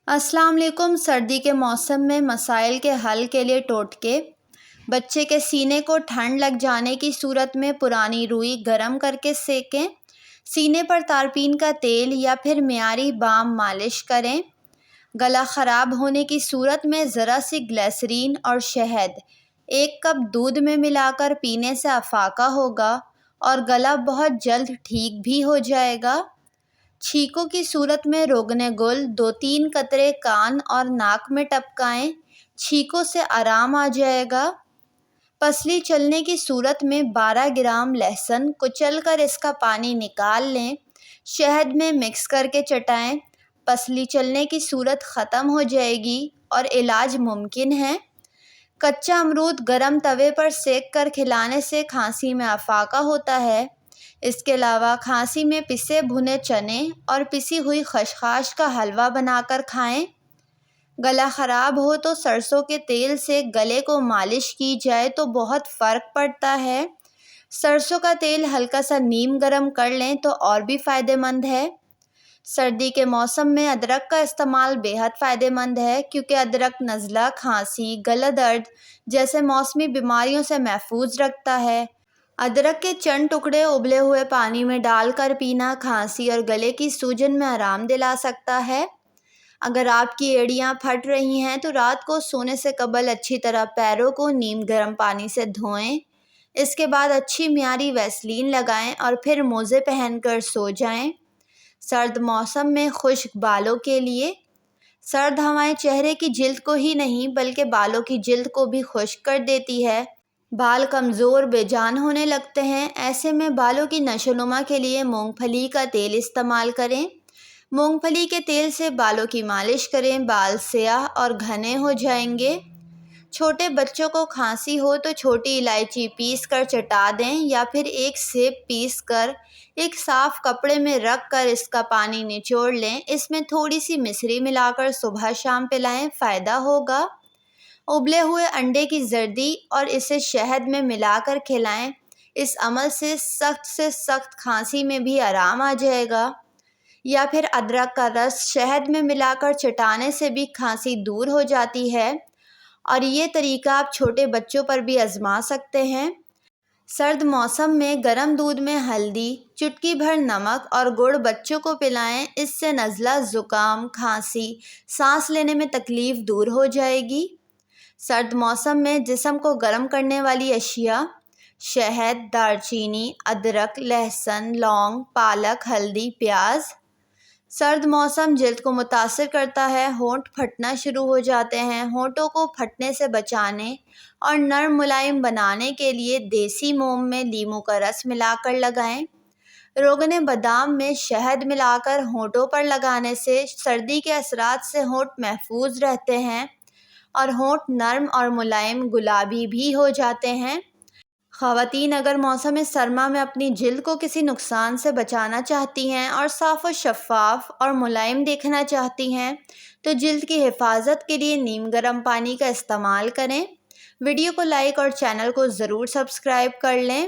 السلام علیکم۔ سردی کے موسم میں مسائل کے حل کے لیے ٹوٹکے۔ بچے کے سینے کو ٹھنڈ لگ جانے کی صورت میں پرانی روئی گرم کر کے سینکیں۔ سینے پر تارپین کا تیل یا پھر معیاری بام مالش کریں۔ گلا خراب ہونے کی صورت میں ذرا سی گلیسرین اور شہد 1 کپ دودھ میں ملا کر پینے سے افاقہ ہوگا اور گلا بہت جلد ٹھیک بھی ہو جائے گا۔ چھینکوں کی صورت میں روغن گل 2-3 قطرے کان اور ناک میں ٹپکائیں، چھینکوں سے آرام آ جائے گا۔ پسلی چلنے کی صورت میں 12 گرام لہسن کچل کر اس کا پانی نکال لیں، شہد میں مکس کر کے چٹائیں۔ پسلی چلنے کی صورت ختم ہو جائے گی اور علاج ممکن ہے۔ کچا امرود گرم توے پر سینک کر کھلانے سے کھانسی میں افاقہ ہوتا ہے۔ اس کے علاوہ کھانسی میں پسے بھنے چنے اور پسی ہوئی خشخاش کا حلوہ بنا کر کھائیں۔ گلا خراب ہو تو سرسوں کے تیل سے گلے کو مالش کی جائے تو بہت فرق پڑتا ہے۔ سرسوں کا تیل ہلکا سا نیم گرم کر لیں تو اور بھی فائدہ مند ہے۔ سردی کے موسم میں ادرک کا استعمال بے حد فائدہ مند ہے، کیونکہ ادرک نزلہ، کھانسی، گلا درد جیسے موسمی بیماریوں سے محفوظ رکھتا ہے۔ ادرک کے چند ٹکڑے ابلے ہوئے پانی میں ڈال کر پینا کھانسی اور گلے کی سوجن میں آرام دلا سکتا ہے۔ اگر آپ کی ایڑیاں پھٹ رہی ہیں تو رات کو سونے سے قبل اچھی طرح پیروں کو نیم گرم پانی سے دھوئیں۔ اس کے بعد اچھی معیاری ویسلین لگائیں اور پھر موزے پہن کر سو جائیں۔ سرد موسم میں خشک بالوں کے لیے سرد ہوائیں چہرے کی جلد کو ہی نہیں بلکہ بالوں کی جلد کو بھی خشک کر دیتی ہے۔ بال کمزور بے جان ہونے لگتے ہیں، ایسے میں بالوں کی نشو و نما کے لیے مونگ پھلی کا تیل استعمال کریں۔ مونگ پھلی کے تیل سے بالوں کی مالش کریں، بال سیاہ اور گھنے ہو جائیں گے۔ چھوٹے بچوں کو کھانسی ہو تو چھوٹی الائچی پیس کر چٹا دیں یا پھر ایک سیب پیس کر ایک صاف کپڑے میں رکھ کر اس کا پانی نچوڑ لیں، اس میں تھوڑی سی مصری ملا کر صبح شام پلائیں، فائدہ ہوگا۔ ابلے ہوئے انڈے کی زردی اور اسے شہد میں ملا کر کھلائیں، اس عمل سے سخت کھانسی میں بھی آرام آ جائے گا۔ یا پھر ادرک کا رس شہد میں ملا کر چٹانے سے بھی کھانسی دور ہو جاتی ہے، اور یہ طریقہ آپ چھوٹے بچوں پر بھی آزما سکتے ہیں۔ سرد موسم میں گرم دودھ میں ہلدی، چٹکی بھر نمک اور گڑ بچوں کو پلائیں، اس سے نزلہ، زکام، کھانسی، سانس لینے میں تکلیف دور ہو جائے گی۔ سرد موسم میں جسم کو گرم کرنے والی اشیاء: شہد، دار چینی، ادرک، لہسن، لونگ، پالک، ہلدی، پیاز۔ سرد موسم جلد کو متاثر کرتا ہے، ہونٹ پھٹنا شروع ہو جاتے ہیں۔ ہونٹوں کو پھٹنے سے بچانے اور نرم ملائم بنانے کے لیے دیسی موم میں لیموں کا رس ملا کر لگائیں۔ روغن بادام میں شہد ملا کر ہونٹوں پر لگانے سے سردی کے اثرات سے ہونٹ محفوظ رہتے ہیں اور ہونٹ نرم اور ملائم گلابی بھی ہو جاتے ہیں۔ خواتین اگر موسم سرما میں اپنی جلد کو کسی نقصان سے بچانا چاہتی ہیں اور صاف و شفاف اور ملائم دیکھنا چاہتی ہیں تو جلد کی حفاظت کے لیے نیم گرم پانی کا استعمال کریں۔ ویڈیو کو لائک اور چینل کو ضرور سبسکرائب کر لیں۔